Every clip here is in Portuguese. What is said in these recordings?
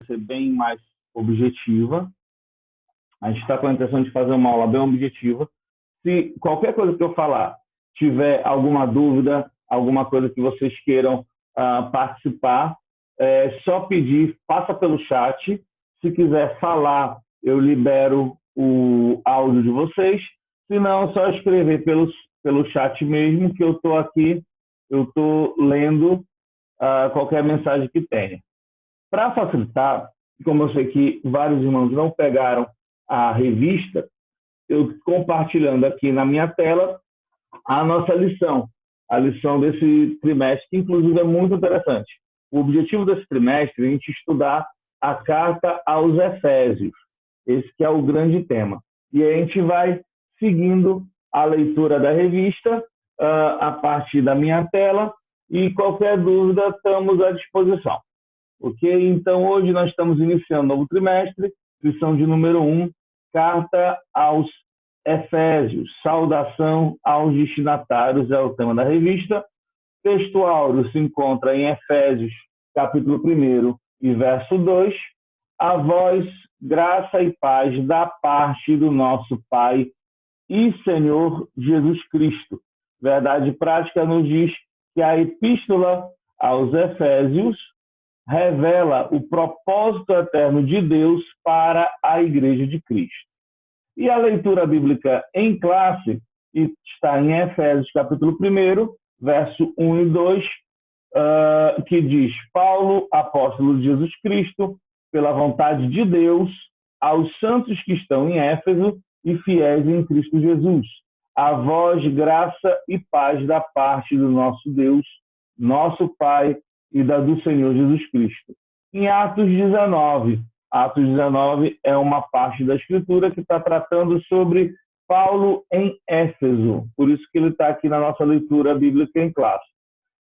ser bem mais objetiva. A gente está com a intenção de fazer uma aula bem objetiva. Se qualquer coisa que eu falar tiver alguma dúvida, alguma coisa que vocês queiram participar, é só pedir, passa pelo chat. Se quiser falar, eu libero o áudio de vocês. Se não, é só escrever pelo chat mesmo, que eu estou aqui, eu estou lendo qualquer mensagem que tenha. Para facilitar, como eu sei que vários irmãos não pegaram a revista, eu compartilhando aqui na minha tela a nossa lição, a lição desse trimestre, que inclusive é muito interessante. O objetivo desse trimestre é a gente estudar a carta aos Efésios. Esse que é o grande tema. E aí a gente vai seguindo a leitura da revista a partir da minha tela, e qualquer dúvida estamos à disposição. Ok? Então, hoje nós estamos iniciando um novo trimestre, lição de número 1, carta aos Efésios, saudação aos destinatários, é o tema da revista. Texto áureo se encontra em Efésios, capítulo 1 e verso 2. A vós, graça e paz da parte do nosso Pai e Senhor Jesus Cristo. Verdade prática nos diz que a epístola aos Efésios revela o propósito eterno de Deus para a Igreja de Cristo. E a leitura bíblica em classe está em Efésios, capítulo 1, verso 1 e 2, que diz: Paulo, apóstolo de Jesus Cristo, pela vontade de Deus, aos santos que estão em Éfeso e fiéis em Cristo Jesus. A vós, graça e paz da parte do nosso Deus, nosso Pai, e da do Senhor Jesus Cristo. Em Atos 19. Atos 19 é uma parte da Escritura que está tratando sobre Paulo em Éfeso. Por isso que ele está aqui na nossa leitura bíblica em classe.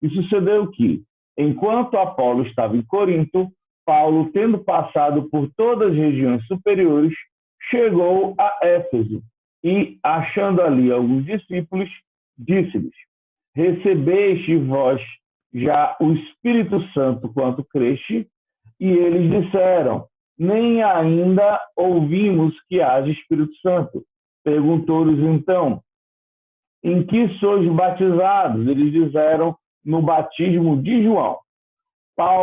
E sucedeu que, enquanto Apolo estava em Corinto, Paulo, tendo passado por todas as regiões superiores, chegou a Éfeso e, achando ali alguns discípulos, disse-lhes: recebeste vós já o Espírito Santo quanto creste? E eles disseram: nem ainda ouvimos que haja Espírito Santo. Perguntou-lhes então: em que sois batizados? Eles disseram: no batismo de João.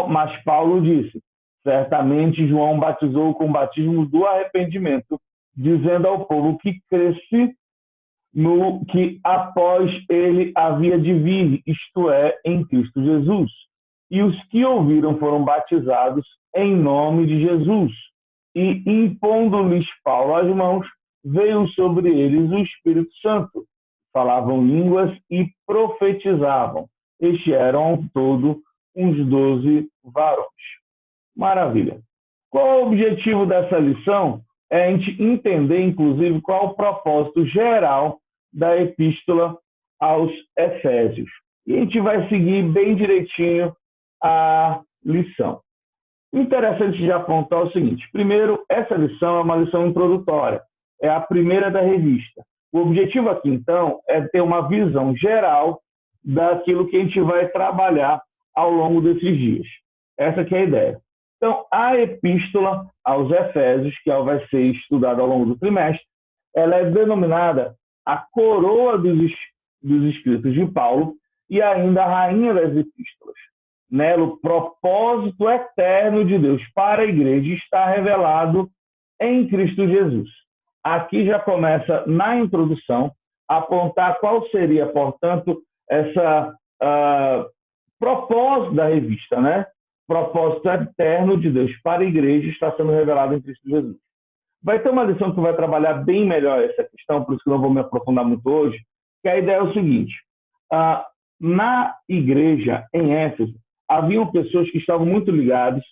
Mas Paulo disse: certamente João batizou com o batismo do arrependimento, dizendo ao povo que cresce no que após ele havia de vir, isto é, em Cristo Jesus. E os que ouviram foram batizados em nome de Jesus. E, impondo-lhes Paulo as mãos, veio sobre eles o Espírito Santo. Falavam línguas e profetizavam. Estes eram ao todo uns 12 varões. Maravilha. Qual é o objetivo dessa lição? É a gente entender, inclusive, qual é o propósito geral da epístola aos Efésios. E a gente vai seguir bem direitinho a lição. Interessante de apontar o seguinte: primeiro, essa lição é uma lição introdutória, é a primeira da revista. O objetivo aqui, então, é ter uma visão geral daquilo que a gente vai trabalhar ao longo desses dias. Essa que é a ideia. Então, a epístola aos Efésios, que vai ser estudada ao longo do trimestre, ela é denominada a coroa dos escritos de Paulo e ainda a rainha das epístolas. Nela, o propósito eterno de Deus para a igreja está revelado em Cristo Jesus. Aqui já começa, na introdução, a apontar qual seria, portanto, essa propósito da revista, né? Propósito eterno de Deus para a igreja está sendo revelado em Cristo Jesus. Vai ter uma lição que vai trabalhar bem melhor essa questão, por isso que não vou me aprofundar muito hoje, que a ideia é o seguinte: na igreja em Éfeso, haviam pessoas que estavam muito ligadas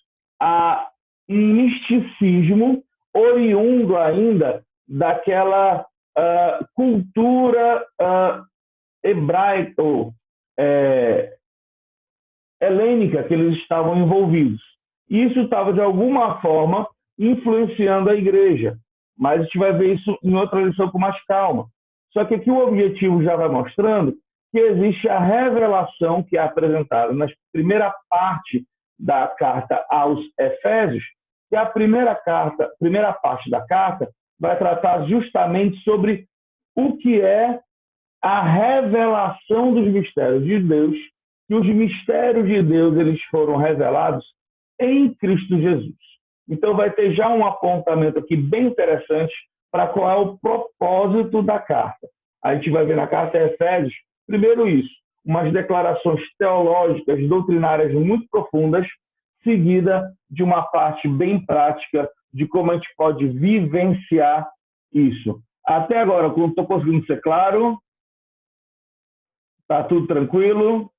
a um misticismo oriundo ainda daquela cultura hebraica ou helênica que eles estavam envolvidos. E isso estava, de alguma forma, influenciando a igreja. Mas a gente vai ver isso em outra lição com mais calma. Só que aqui o objetivo já vai mostrando que existe a revelação que é apresentada na primeira parte da carta aos Efésios, E a primeira parte da carta vai tratar justamente sobre o que é a revelação dos mistérios de Deus, e os mistérios de Deus eles foram revelados em Cristo Jesus. Então vai ter já um apontamento aqui bem interessante para qual é o propósito da carta. A gente vai ver na carta a Efésios, primeiro isso, umas declarações teológicas, doutrinárias muito profundas, seguida de uma parte bem prática de como a gente pode vivenciar isso. Até agora, estou conseguindo ser claro? Está tudo tranquilo?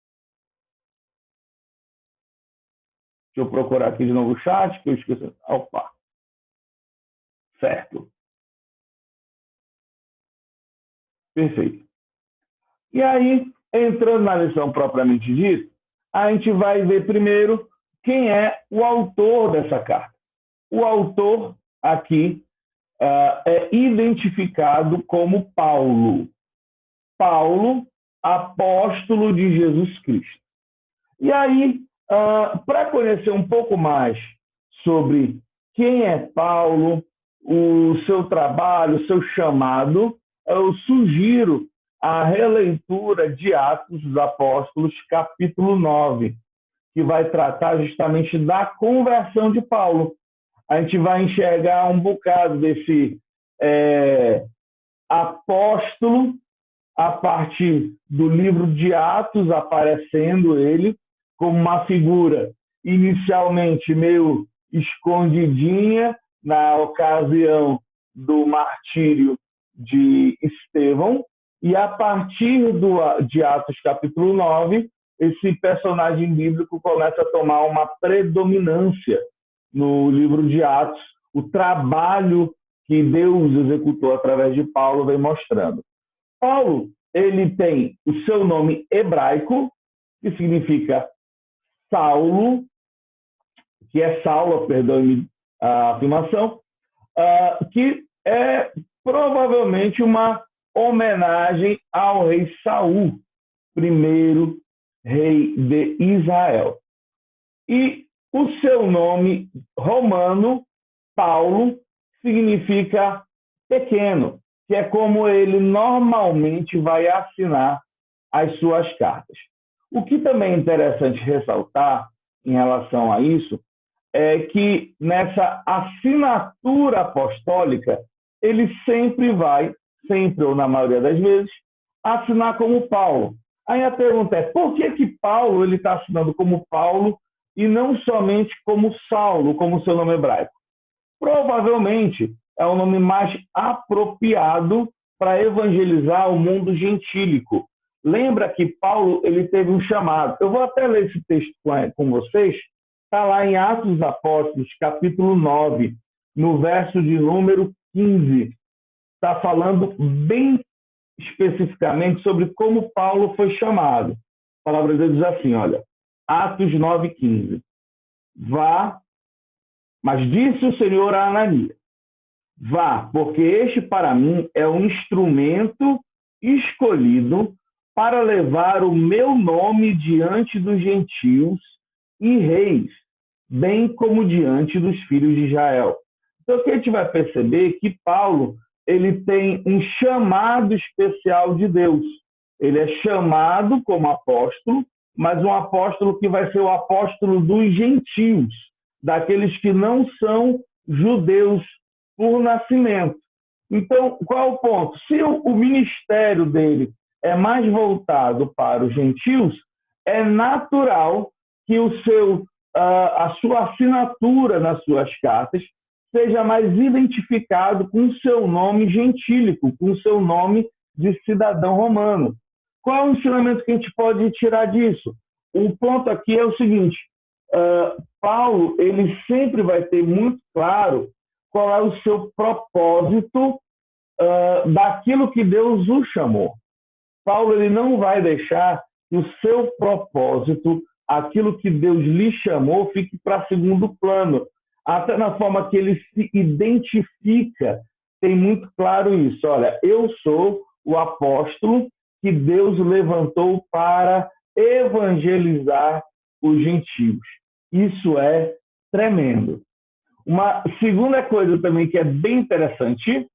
Deixa eu procurar aqui de novo o chat, que eu esqueci. Opa! Certo. Perfeito. E aí, entrando na lição propriamente dita, a gente vai ver primeiro quem é o autor dessa carta. O autor aqui é identificado como Paulo. Paulo, apóstolo de Jesus Cristo. E aí, para conhecer um pouco mais sobre quem é Paulo, o seu trabalho, o seu chamado, eu sugiro a releitura de Atos dos Apóstolos, capítulo 9, que vai tratar justamente da conversão de Paulo. A gente vai enxergar um bocado desse apóstolo a partir do livro de Atos, aparecendo ele como uma figura inicialmente meio escondidinha na ocasião do martírio de Estevão, e a partir de Atos capítulo 9, esse personagem bíblico começa a tomar uma predominância no livro de Atos, o trabalho que Deus executou através de Paulo vem mostrando. Paulo, ele tem o seu nome hebraico, que significa Saulo, que é Saulo, perdoe-me a afirmação, que é provavelmente uma homenagem ao rei Saul, primeiro rei de Israel. E o seu nome romano, Paulo, significa pequeno, que é como ele normalmente vai assinar as suas cartas. O que também é interessante ressaltar em relação a isso é que nessa assinatura apostólica, ele sempre vai, sempre ou na maioria das vezes, assinar como Paulo. Aí a pergunta é, por que Paulo ele está assinando como Paulo e não somente como Saulo, como seu nome hebraico? Provavelmente é o nome mais apropriado para evangelizar o mundo gentílico. Lembra que Paulo ele teve um chamado. Eu vou até ler esse texto com vocês. Está lá em Atos dos Apóstolos, capítulo 9, no verso de número 15. Está falando bem especificamente sobre como Paulo foi chamado. A palavra de Deus diz assim, olha, Atos 9, 15. Vá, mas disse o Senhor a Ananias, vá, porque este para mim é um instrumento escolhido para levar o meu nome diante dos gentios e reis, bem como diante dos filhos de Israel. Então, o que a gente vai perceber é que Paulo ele tem um chamado especial de Deus. Ele é chamado como apóstolo, mas um apóstolo que vai ser o apóstolo dos gentios, daqueles que não são judeus por nascimento. Então, qual é o ponto? Se o ministério dele é mais voltado para os gentios, é natural que a sua assinatura nas suas cartas seja mais identificado com o seu nome gentílico, com o seu nome de cidadão romano. Qual é o ensinamento que a gente pode tirar disso? O ponto aqui é o seguinte, Paulo ele sempre vai ter muito claro qual é o seu propósito daquilo que Deus o chamou. Paulo ele não vai deixar que o seu propósito, aquilo que Deus lhe chamou, fique para segundo plano. Até na forma que ele se identifica, tem muito claro isso. Olha, eu sou o apóstolo que Deus levantou para evangelizar os gentios. Isso é tremendo. Uma segunda coisa também que é bem interessante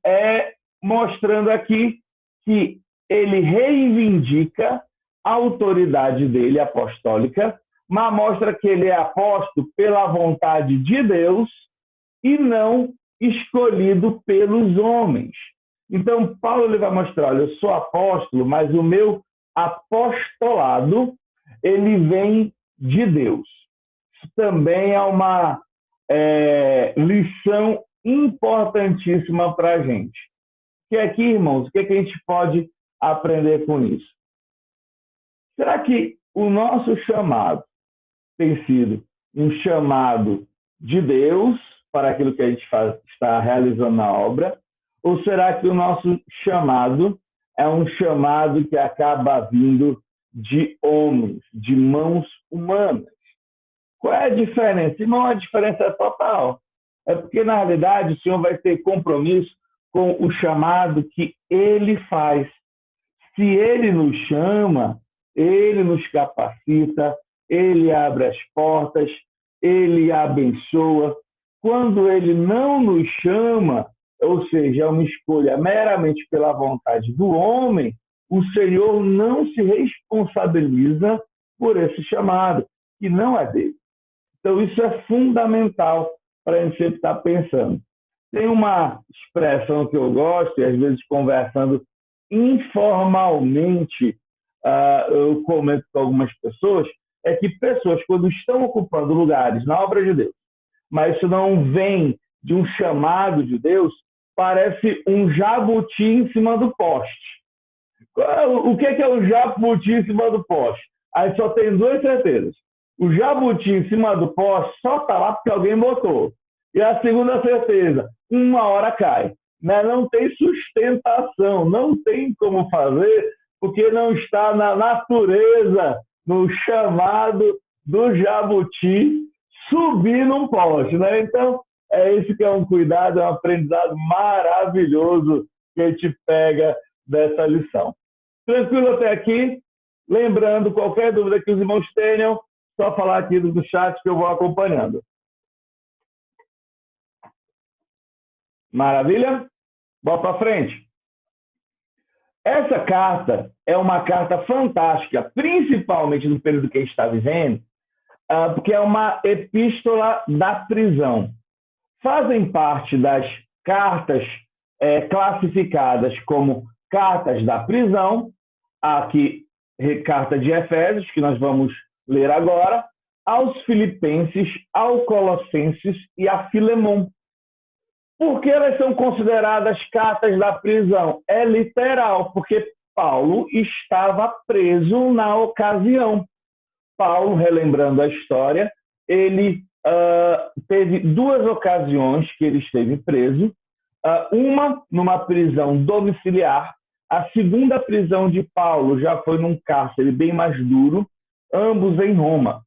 é mostrando aqui que ele reivindica a autoridade dele apostólica, mas mostra que ele é apóstolo pela vontade de Deus e não escolhido pelos homens. Então, Paulo ele vai mostrar, olha, eu sou apóstolo, mas o meu apostolado, ele vem de Deus. Isso também é uma lição importantíssima para a gente. Que aqui, irmãos, o que a gente pode aprender com isso? Será que o nosso chamado tem sido um chamado de Deus para aquilo que a gente está realizando na obra? Ou será que o nosso chamado é um chamado que acaba vindo de homens, de mãos humanas? Qual é a diferença? Irmão, a diferença é total. É porque, na realidade, o Senhor vai ter compromisso com o chamado que Ele faz. Se Ele nos chama, Ele nos capacita, Ele abre as portas, Ele abençoa. Quando Ele não nos chama, ou seja, é uma escolha meramente pela vontade do homem, o Senhor não se responsabiliza por esse chamado, que não é dele. Então, isso é fundamental para a gente sempre estar pensando. Tem uma expressão que eu gosto, e às vezes conversando informalmente, eu comento com algumas pessoas, é que pessoas, quando estão ocupando lugares na obra de Deus, mas isso não vem de um chamado de Deus, parece um jabuti em cima do poste. O que é o jabuti em cima do poste? Aí só tem duas certezas. O jabuti em cima do poste só está lá porque alguém botou. E a segunda certeza, uma hora cai. Né? Não tem sustentação, não tem como fazer, porque não está na natureza, no chamado do jabuti subir num poste. Né? Então, é isso que é um cuidado, é um aprendizado maravilhoso que a gente pega dessa lição. Tranquilo até aqui? Lembrando, qualquer dúvida que os irmãos tenham, só falar aqui do chat que eu vou acompanhando. Maravilha? Bora para frente. Essa carta é uma carta fantástica, principalmente no período que a gente está vivendo, porque é uma epístola da prisão. Fazem parte das cartas classificadas como cartas da prisão, aqui, carta de Efésios, que nós vamos ler agora, aos Filipenses, ao Colossenses e a Filemon. Por que elas são consideradas cartas da prisão? É literal, porque Paulo estava preso na ocasião. Paulo, relembrando a história, ele teve duas ocasiões que ele esteve preso, uma numa prisão domiciliar, a segunda prisão de Paulo já foi num cárcere bem mais duro, ambos em Roma.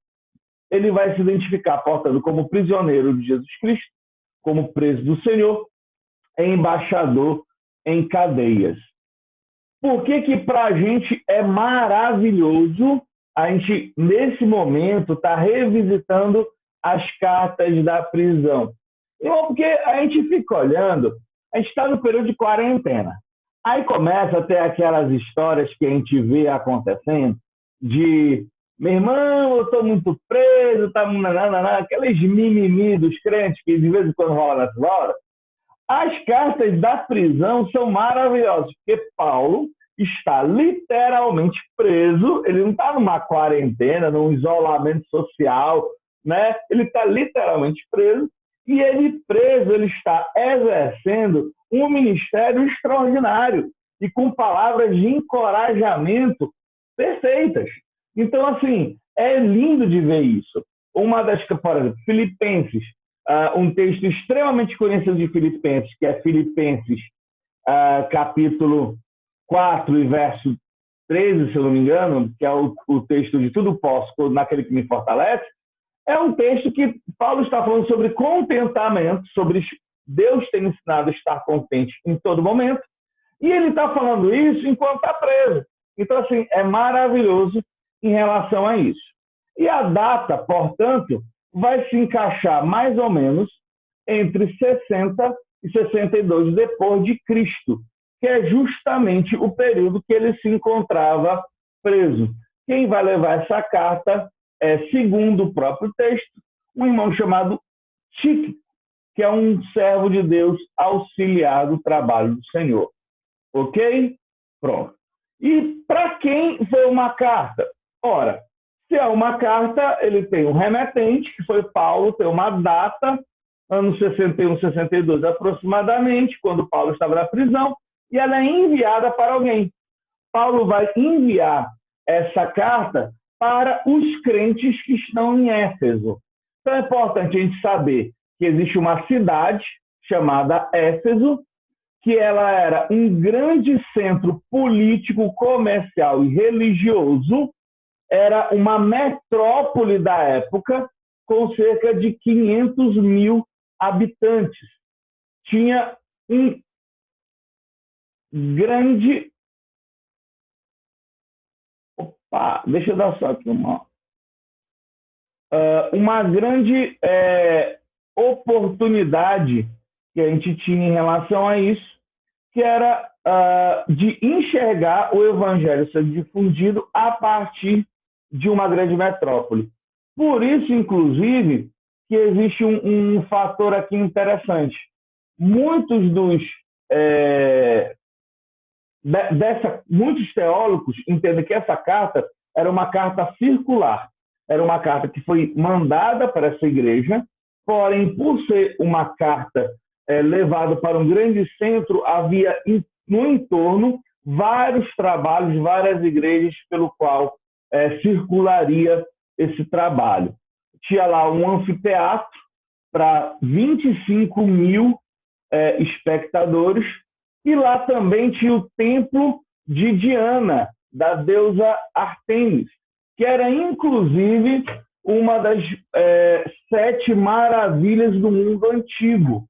Ele vai se identificar, portanto, como prisioneiro de Jesus Cristo, como preso do Senhor, embaixador em cadeias. Por que para a gente é maravilhoso a gente, nesse momento, estar revisitando as cartas da prisão? Não, porque a gente fica olhando, a gente está no período de quarentena. Aí começa a ter aquelas histórias que a gente vê acontecendo de, meu irmão, eu estou muito preso, tá, aqueles mimimi dos crentes que de vez em quando rola nessas horas. As cartas da prisão são maravilhosas, porque Paulo está literalmente preso, ele não está numa quarentena, num isolamento social, né? Ele está literalmente preso, e ele preso, ele está exercendo um ministério extraordinário e com palavras de encorajamento perfeitas. Então, assim, é lindo de ver isso. Uma das, por exemplo, Filipenses, um texto extremamente conhecido de Filipenses, que é Filipenses, capítulo 4 e verso 13, se eu não me engano, que é o texto de tudo posso naquele que me fortalece, é um texto que Paulo está falando sobre contentamento, sobre Deus ter ensinado a estar contente em todo momento, e ele está falando isso enquanto está preso. Então, assim, é maravilhoso em relação a isso. E a data, portanto, vai se encaixar mais ou menos entre 60 e 62 depois de Cristo, que é justamente o período que ele se encontrava preso. Quem vai levar essa carta é, segundo o próprio texto, um irmão chamado Tíquico, que é um servo de Deus auxiliar do trabalho do Senhor. Ok? Pronto. E para quem foi uma carta? Ora, se é uma carta, ele tem um remetente, que foi Paulo, tem uma data, anos 61, 62 aproximadamente, quando Paulo estava na prisão, e ela é enviada para alguém. Paulo vai enviar essa carta para os crentes que estão em Éfeso. Então é importante a gente saber que existe uma cidade chamada Éfeso, que ela era um grande centro político, comercial e religioso, era uma metrópole da época, com cerca de 500 mil habitantes. Tinha um grande... Opa, deixa eu dar só aqui uma grande oportunidade que a gente tinha em relação a isso, que era de enxergar o evangelho sendo difundido a partir de uma grande metrópole. Por isso, inclusive, que existe um fator aqui interessante. Muitos muitos teólogos entendem que essa carta era uma carta circular, era uma carta que foi mandada para essa igreja, porém, por ser uma carta levada para um grande centro, havia no entorno vários trabalhos, várias igrejas pelo qual circularia esse trabalho. Tinha lá um anfiteatro para 25 mil espectadores, e lá também tinha o templo de Diana, da deusa Artemis, que era inclusive uma das 7 maravilhas do mundo antigo.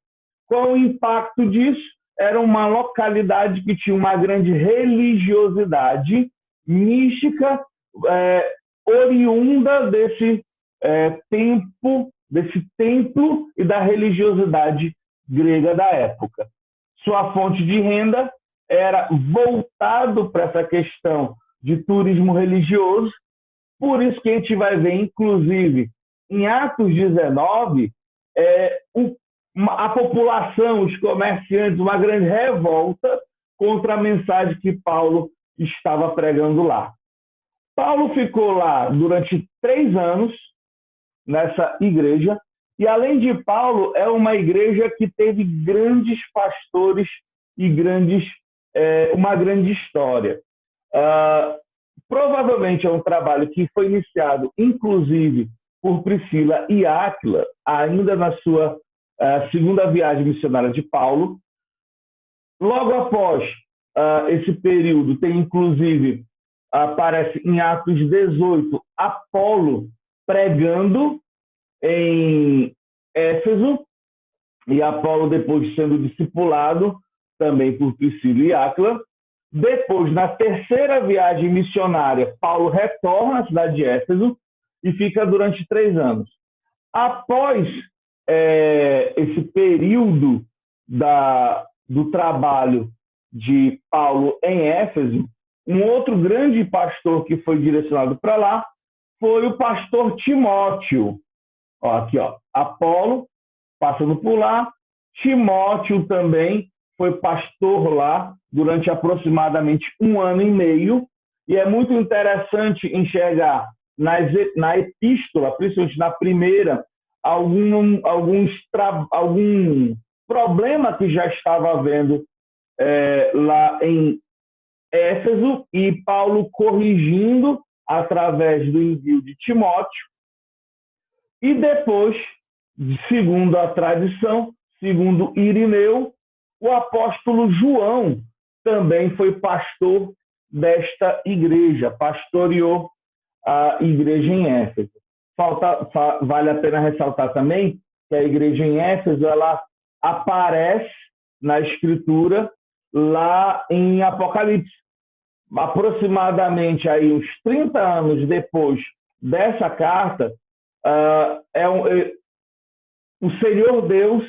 Qual o impacto disso? Era uma localidade que tinha uma grande religiosidade mística, oriunda desse templo e da religiosidade grega da época. Sua fonte de renda era voltado para essa questão de turismo religioso, por isso que a gente vai ver, inclusive, em Atos 19, a população, os comerciantes, uma grande revolta contra a mensagem que Paulo estava pregando lá. Paulo ficou lá durante 3 anos, nessa igreja, e além de Paulo, é uma igreja que teve grandes pastores e uma grande história. Provavelmente é um trabalho que foi iniciado, inclusive, por Priscila e Áquila, ainda na sua segunda viagem missionária de Paulo. Logo após esse período, tem inclusive, aparece em Atos 18, Apolo pregando em Éfeso, e Apolo depois sendo discipulado também por Priscila e Áquila. Depois, na terceira viagem missionária, Paulo retorna à cidade de Éfeso e fica durante 3 anos. Após esse período do trabalho de Paulo em Éfeso, um outro grande pastor que foi direcionado para lá foi o pastor Timóteo. Aqui, Apolo, passando por lá. Timóteo também foi pastor lá durante aproximadamente 1 ano e meio. E é muito interessante enxergar na epístola, principalmente na primeira, algum problema que já estava havendo lá em Éfeso, e Paulo corrigindo através do envio de Timóteo. E depois, segundo a tradição, segundo Irineu, o apóstolo João também foi pastor desta igreja, pastoreou a igreja em Éfeso. Vale a pena ressaltar também que a igreja em Éfeso ela aparece na Escritura lá em Apocalipse. Aproximadamente aí uns 30 anos depois dessa carta, O Senhor Deus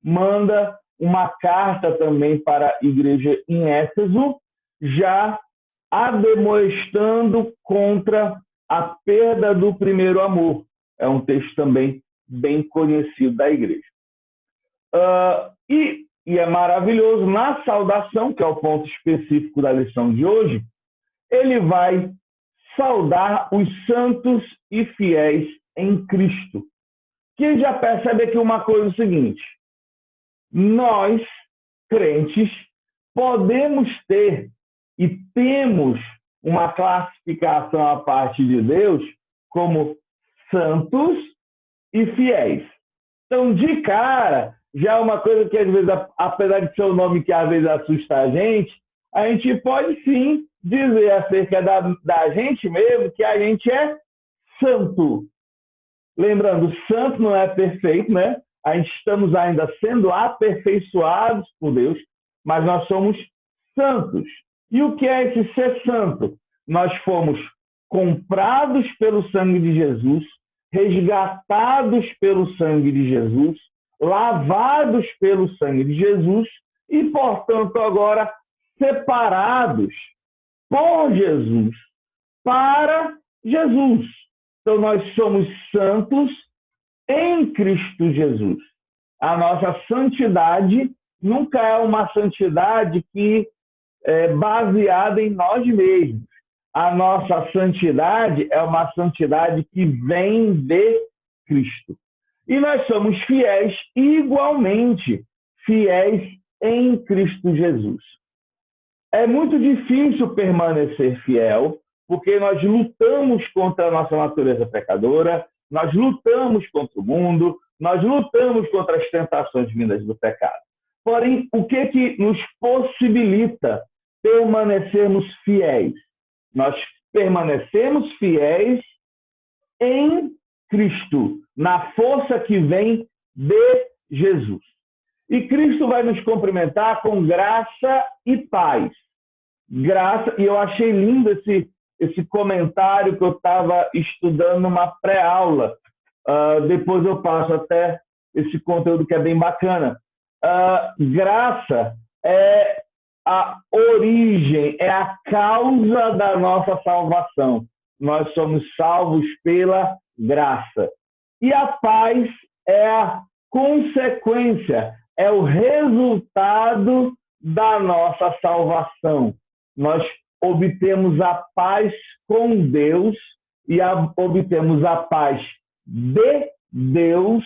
manda uma carta também para a igreja em Éfeso, já ademoestando contra a perda do primeiro amor. É um texto também bem conhecido da igreja. E é maravilhoso, na saudação, que é o ponto específico da lição de hoje, ele vai saudar os santos e fiéis em Cristo. Que já percebe aqui uma coisa, o seguinte: nós, crentes, podemos ter e temos uma classificação à parte de Deus como santos e fiéis. Então, de cara, já é uma coisa que, às vezes, apesar de ser um nome que às vezes assusta a gente pode sim dizer acerca da gente mesmo que a gente é santo. Lembrando, santo não é perfeito, né? A gente estamos ainda sendo aperfeiçoados por Deus, mas nós somos santos. E o que é esse ser santo? Nós fomos comprados pelo sangue de Jesus, resgatados pelo sangue de Jesus, lavados pelo sangue de Jesus e, portanto, agora separados por Jesus, para Jesus. Então, nós somos santos em Cristo Jesus. A nossa santidade nunca é uma santidade que é baseada em nós mesmos. A nossa santidade é uma santidade que vem de Cristo. E nós somos fiéis igualmente, fiéis em Cristo Jesus. É muito difícil permanecer fiel, porque nós lutamos contra a nossa natureza pecadora, nós lutamos contra o mundo, nós lutamos contra as tentações vindas do pecado. Porém, o que nos possibilita permanecermos fiéis? Nós permanecemos fiéis em Cristo, na força que vem de Jesus. E Cristo vai nos cumprimentar com graça e paz. Graça, e eu achei lindo esse comentário que eu estava estudando numa pré-aula. Depois eu passo até esse conteúdo que é bem bacana. Graça é a origem, é a causa da nossa salvação. Nós somos salvos pela graça. E a paz é a consequência, é o resultado da nossa salvação. Nós obtemos a paz com Deus e obtemos a paz de Deus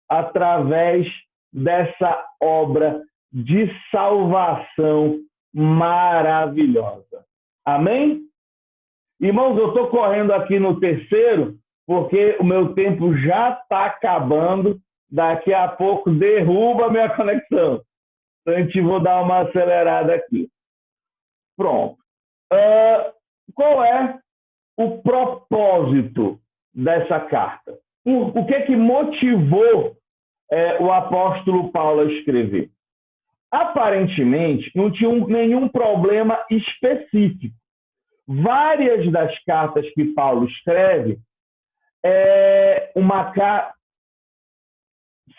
através dessa obra de salvação maravilhosa. Amém? Irmãos, eu estou correndo aqui no terceiro, porque o meu tempo já está acabando. Daqui a pouco derruba a minha conexão. Então, a gente vou dar uma acelerada aqui. Pronto. Qual é o propósito dessa carta? O que motivou o apóstolo Paulo a escrever? Aparentemente, não tinha nenhum problema específico. Várias das cartas que Paulo escreve uma carta.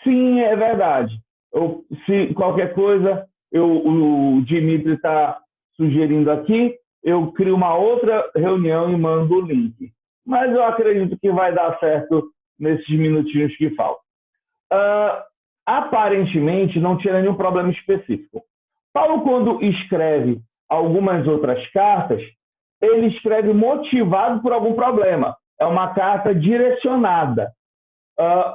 Sim, é verdade. Se qualquer coisa, o Dimitri está sugerindo aqui, eu crio uma outra reunião e mando o link. Mas eu acredito que vai dar certo nesses minutinhos que faltam. Aparentemente, não tinha nenhum problema específico. Paulo, quando escreve algumas outras cartas, ele escreve motivado por algum problema. É uma carta direcionada,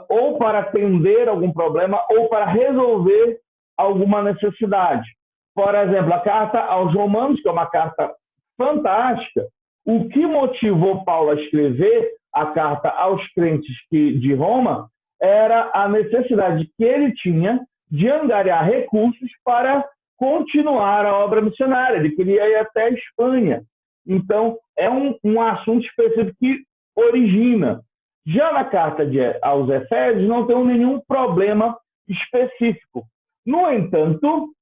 ou para atender algum problema, ou para resolver alguma necessidade. Por exemplo, a carta aos Romanos, que é uma carta fantástica, o que motivou Paulo a escrever a carta aos crentes de Roma era a necessidade que ele tinha de angariar recursos para continuar a obra missionária. Ele queria ir até a Espanha. Então, é um assunto específico que origina. Já na carta aos Efésios, não tem nenhum problema específico. No entanto,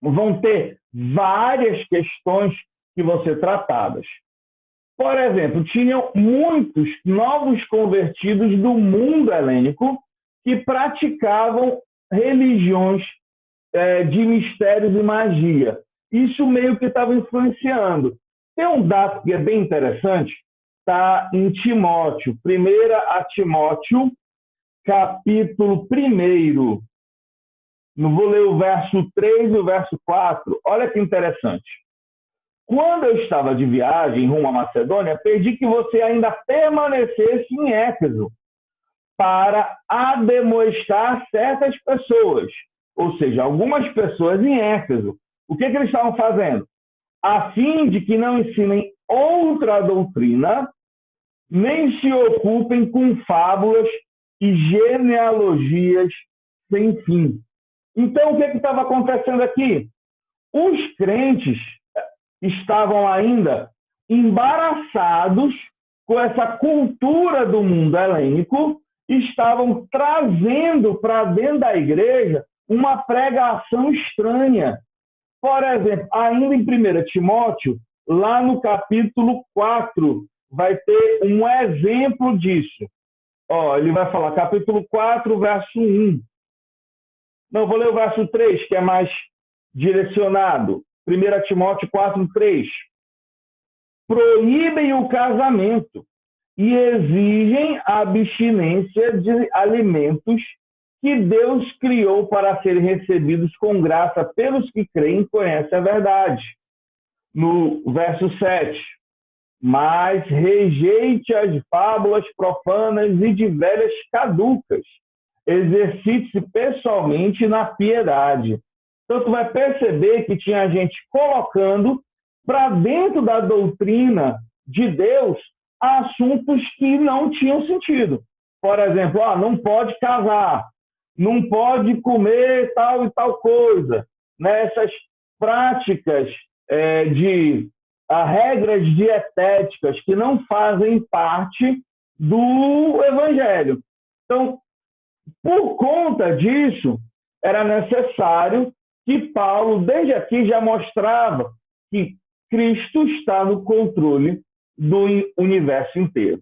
vão ter várias questões que vão ser tratadas. Por exemplo, tinham muitos novos convertidos do mundo helênico que praticavam religiões de mistérios e magia. Isso meio que estava influenciando. Tem um dado que é bem interessante, está em Timóteo, 1 Timóteo, capítulo 1. Não vou ler o verso 3 e o verso 4. Olha que interessante. Quando eu estava de viagem rumo à Macedônia, pedi que você ainda permanecesse em Éfeso para ademoestar certas pessoas, ou seja, algumas pessoas em Éfeso. O que eles estavam fazendo? A fim de que não ensinem outra doutrina, nem se ocupem com fábulas e genealogias sem fim. Então, o que estava acontecendo aqui? Os crentes estavam ainda embaraçados com essa cultura do mundo helênico, estavam trazendo para dentro da igreja uma pregação estranha. Por exemplo, ainda em 1 Timóteo, lá no capítulo 4, vai ter um exemplo disso. Ele vai falar, capítulo 4, verso 1. Não, vou ler o verso 3, que é mais direcionado. 1 Timóteo 4, 3. Proíbem o casamento e exigem a abstinência de alimentos que Deus criou para serem recebidos com graça pelos que creem e conhecem a verdade. No verso 7. Mas rejeite as fábulas profanas e de velhas caducas. Exercite-se pessoalmente na piedade. Então, tu vai perceber que tinha gente colocando para dentro da doutrina de Deus assuntos que não tinham sentido. Por exemplo, não pode casar, não pode comer tal e tal coisa. Essas práticas de regras dietéticas que não fazem parte do Evangelho. Então, por conta disso, era necessário que Paulo, desde aqui, já mostrava que Cristo está no controle do universo inteiro.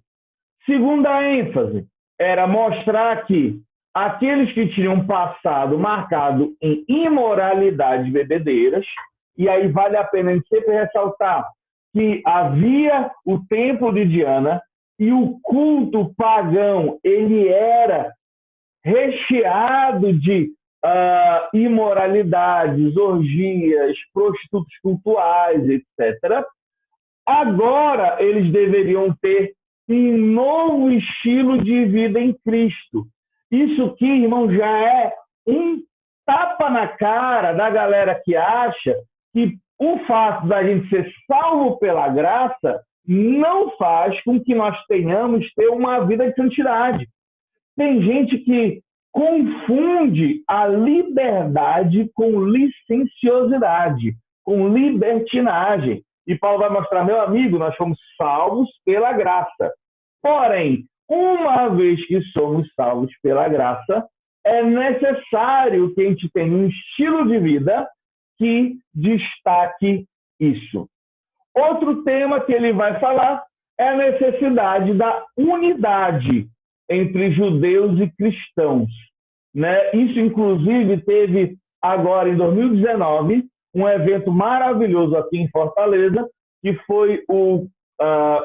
Segunda ênfase era mostrar que aqueles que tinham passado marcado em imoralidade bebedeiras, e aí vale a pena a gente sempre ressaltar que havia o templo de Diana e o culto pagão, ele era recheado de imoralidades, orgias, prostitutos cultuais, etc. Agora eles deveriam ter um novo estilo de vida em Cristo. Isso aqui, irmão, já é um tapa na cara da galera que acha que o fato da gente ser salvo pela graça não faz com que nós tenhamos ter uma vida de santidade. Tem gente que confunde a liberdade com licenciosidade, com libertinagem. E Paulo vai mostrar, meu amigo, nós fomos salvos pela graça. Porém, uma vez que somos salvos pela graça, é necessário que a gente tenha um estilo de vida que destaque isso. Outro tema que ele vai falar é a necessidade da unidade entre judeus e cristãos. Isso, inclusive, teve agora, em 2019, um evento maravilhoso aqui em Fortaleza, que foi o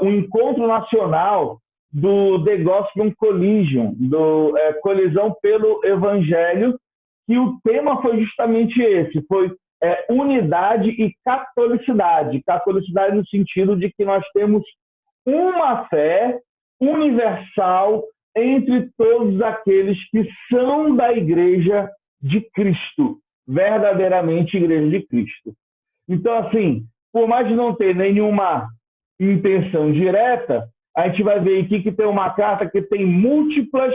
encontro nacional do The Gospel Collision, do Colisão pelo Evangelho, que o tema foi justamente esse, foi unidade e catolicidade. Catolicidade no sentido de que nós temos uma fé universal entre todos aqueles que são da Igreja de Cristo, verdadeiramente Igreja de Cristo. Então, assim, por mais de não ter nenhuma intenção direta, a gente vai ver aqui que tem uma carta que tem múltiplas,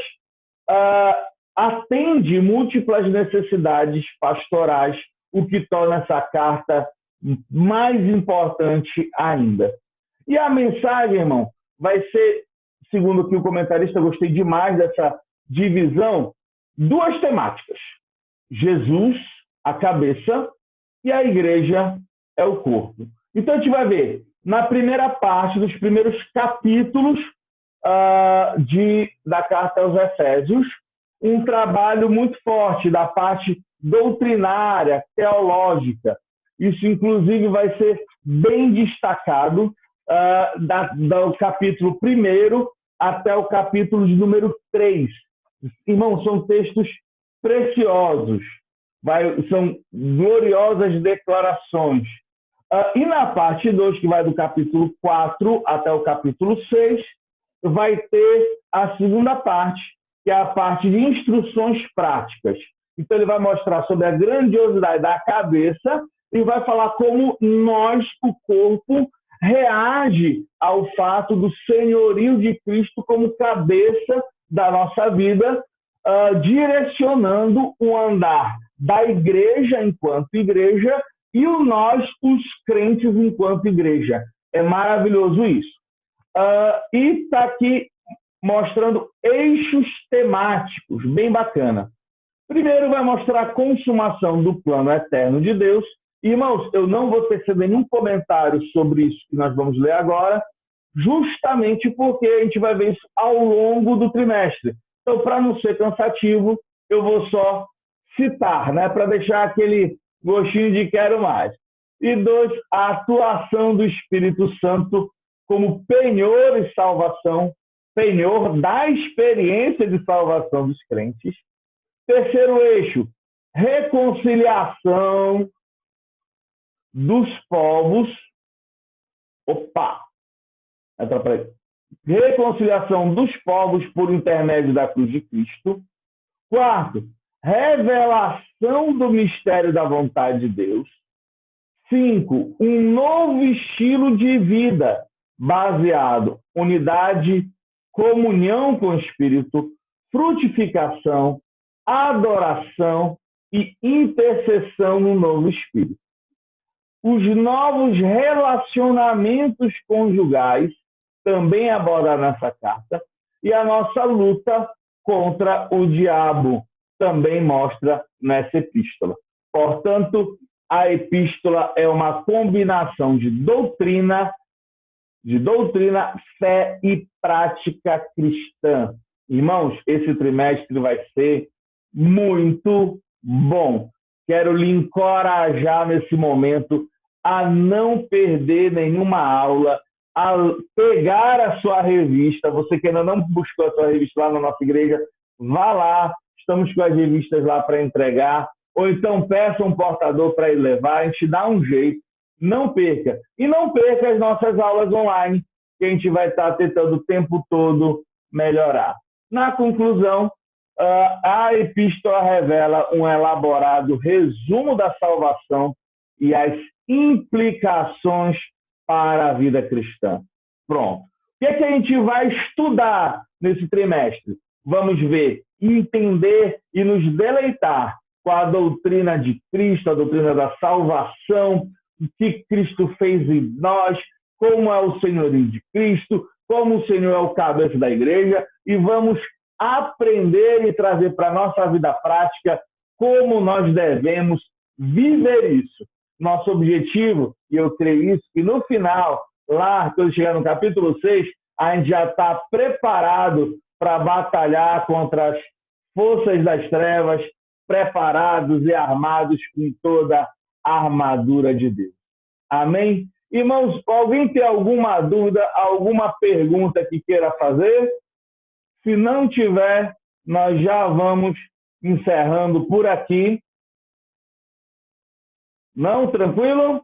atende múltiplas necessidades pastorais, o que torna essa carta mais importante ainda. E a mensagem, irmão, vai ser, segundo aqui o comentarista, eu gostei demais dessa divisão, duas temáticas. Jesus, a cabeça, e a igreja é o corpo. Então a gente vai ver na primeira parte dos primeiros capítulos da carta aos Efésios, um trabalho muito forte da parte doutrinária, teológica. Isso, inclusive, vai ser bem destacado do capítulo 1 até o capítulo de número 3. Irmãos, são textos preciosos, são gloriosas declarações. E na parte 2, que vai do capítulo 4 até o capítulo 6, vai ter a segunda parte, que é a parte de instruções práticas. Então, ele vai mostrar sobre a grandiosidade da cabeça e vai falar como nós, o corpo, reage ao fato do senhorio de Cristo como cabeça da nossa vida, direcionando o andar da igreja enquanto igreja e nós, os crentes, enquanto igreja. É maravilhoso isso. E está aqui mostrando eixos temáticos, bem bacana. Primeiro vai mostrar a consumação do plano eterno de Deus. Irmãos, eu não vou tecer nenhum comentário sobre isso que nós vamos ler agora, justamente porque a gente vai ver isso ao longo do trimestre. Então, para não ser cansativo, eu vou só citar, né, para deixar aquele gostinho de quero mais. E 2, a atuação do Espírito Santo como penhor e salvação, penhor da experiência de salvação dos crentes. Terceiro eixo, reconciliação dos povos. Reconciliação dos povos por intermédio da cruz de Cristo. Quarto, revelação do mistério da vontade de Deus. 5, um novo estilo de vida baseado em unidade, comunhão com o Espírito, frutificação, adoração e intercessão no novo Espírito. Os novos relacionamentos conjugais também abordados nessa carta, e a nossa luta contra o diabo também mostra nessa epístola. Portanto, a epístola é uma combinação de doutrina, fé e prática cristã. Irmãos, esse trimestre vai ser muito bom. Quero lhe encorajar nesse momento a não perder nenhuma aula, a pegar a sua revista. Você que ainda não buscou a sua revista lá na nossa igreja, vá lá, estamos com as revistas lá para entregar, ou então peça um portador para ele levar, a gente dá um jeito, não perca. E não perca as nossas aulas online, que a gente vai estar tentando o tempo todo melhorar. Na conclusão, a epístola revela um elaborado resumo da salvação e as implicações para a vida cristã. Pronto. O que é que a gente vai estudar nesse trimestre? Vamos ver, entender e nos deleitar com a doutrina de Cristo, a doutrina da salvação, o que Cristo fez em nós, como é o senhorio de Cristo, como o Senhor é o cabeça da igreja, e vamos aprender e trazer para a nossa vida prática como nós devemos viver isso. Nosso objetivo, e eu creio isso, que no final, lá, quando chegar no capítulo 6, a gente já está preparado para batalhar contra as forças das trevas, preparados e armados com toda a armadura de Deus. Amém? Irmãos, alguém tem alguma dúvida, alguma pergunta que queira fazer? Se não tiver, nós já vamos encerrando por aqui. Não? Tranquilo?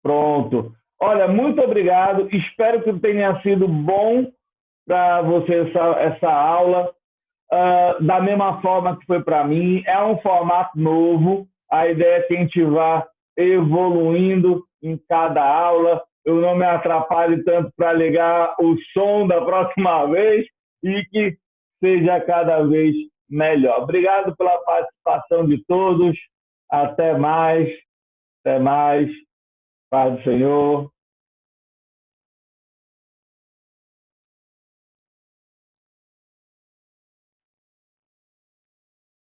Pronto. Olha, muito obrigado. Espero que tenha sido bom para você essa aula. Da mesma forma que foi para mim. É um formato novo. A ideia é que a gente vá evoluindo em cada aula. Eu não me atrapalhe tanto para ligar o som da próxima vez e que seja cada vez melhor. Obrigado pela participação de todos. Até mais. Até mais. Paz do Senhor.